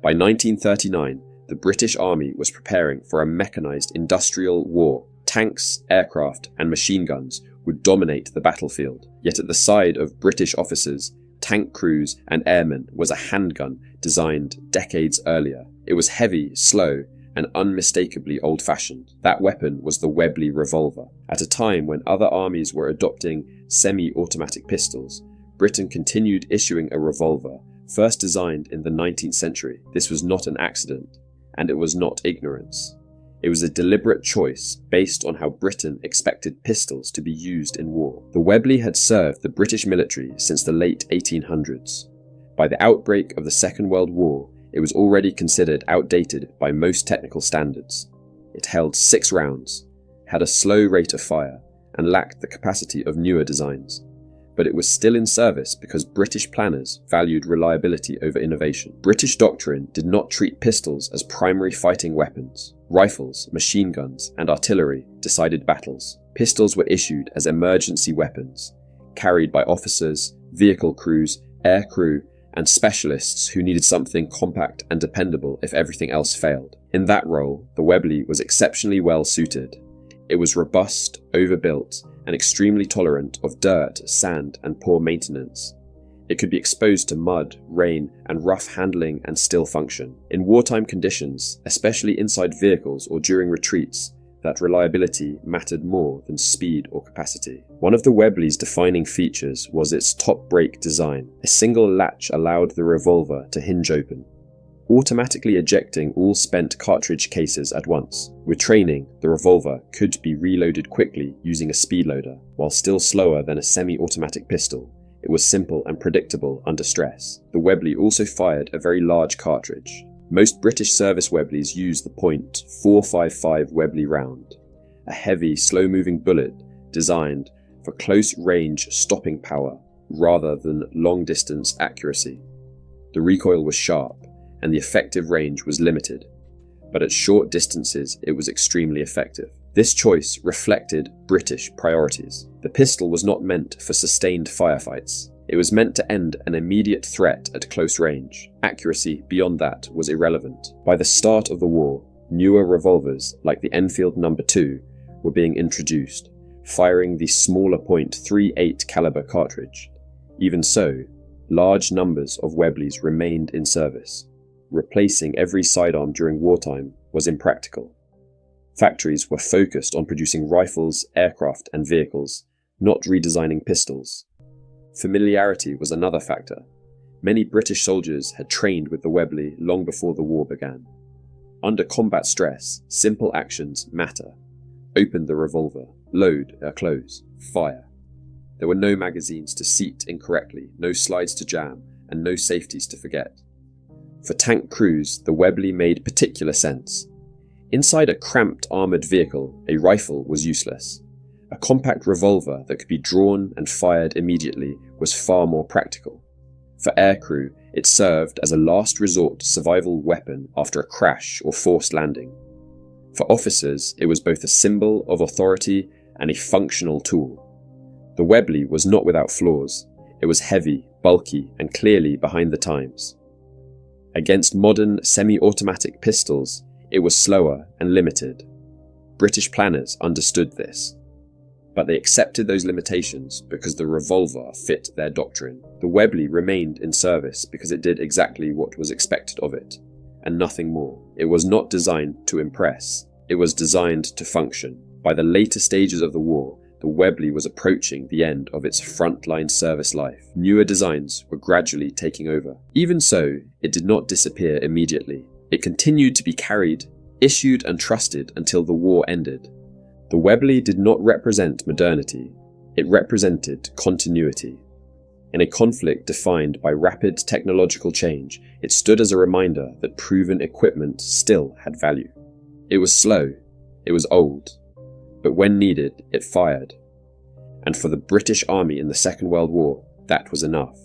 By 1939, the British Army was preparing for a mechanized industrial war. Tanks, aircraft, and machine guns would dominate the battlefield. Yet at the side of British officers, tank crews, and airmen was a handgun designed decades earlier. It was heavy, slow, and unmistakably old-fashioned. That weapon was the Webley Revolver. At a time when other armies were adopting semi-automatic pistols, Britain continued issuing a revolver, first designed in the 19th century. This was not an accident, and it was not ignorance. It was a deliberate choice based on how Britain expected pistols to be used in war. The Webley had served the British military since the late 1800s. By the outbreak of the Second World War, it was already considered outdated by most technical standards. It held 6 rounds, had a slow rate of fire, and lacked the capacity of newer designs. But it was still in service because British planners valued reliability over innovation. British doctrine did not treat pistols as primary fighting weapons. Rifles, machine guns, and artillery decided battles. Pistols were issued as emergency weapons, carried by officers, vehicle crews, air crew, and specialists who needed something compact and dependable if everything else failed. In that role, the Webley was exceptionally well suited. It was robust, overbuilt, and extremely tolerant of dirt, sand, and poor maintenance. It could be exposed to mud, rain, and rough handling and still function. In wartime conditions, especially inside vehicles or during retreats, that reliability mattered more than speed or capacity. One of the Webley's defining features was its top brake design. A single latch allowed the revolver to hinge open, automatically ejecting all spent cartridge cases at once. With training, the revolver could be reloaded quickly using a speed loader. While still slower than a semi-automatic pistol, it was simple and predictable under stress. The Webley also fired a very large cartridge. Most British service Webleys used the .455 Webley round, a heavy, slow-moving bullet designed for close-range stopping power rather than long-distance accuracy. The recoil was sharp, and the effective range was limited, but at short distances it was extremely effective. This choice reflected British priorities. The pistol was not meant for sustained firefights. It was meant to end an immediate threat at close range. Accuracy beyond that was irrelevant. By the start of the war, newer revolvers like the Enfield No. 2 were being introduced, firing the smaller .38 calibre cartridge. Even so, large numbers of Webleys remained in service. Replacing every sidearm during wartime was impractical. Factories were focused on producing rifles, aircraft, and vehicles, not redesigning pistols. Familiarity was another factor. Many British soldiers had trained with the Webley long before the war began. Under combat stress, simple actions matter. Open the revolver, load or close, fire. There were no magazines to seat incorrectly, no slides to jam, and no safeties to forget. For tank crews, the Webley made particular sense. Inside a cramped armoured vehicle, a rifle was useless. A compact revolver that could be drawn and fired immediately was far more practical. For aircrew, it served as a last resort survival weapon after a crash or forced landing. For officers, it was both a symbol of authority and a functional tool. The Webley was not without flaws. It was heavy, bulky, and clearly behind the times. Against modern semi-automatic pistols, it was slower and limited. British planners understood this, but they accepted those limitations because the revolver fit their doctrine. The Webley remained in service because it did exactly what was expected of it, and nothing more. It was not designed to impress, it was designed to function. By the later stages of the war, the Webley was approaching the end of its frontline service life. Newer designs were gradually taking over. Even so, it did not disappear immediately. It continued to be carried, issued and trusted until the war ended. The Webley did not represent modernity, it represented continuity. In a conflict defined by rapid technological change, it stood as a reminder that proven equipment still had value. It was slow, it was old, but when needed, it fired. And for the British Army in the Second World War, that was enough.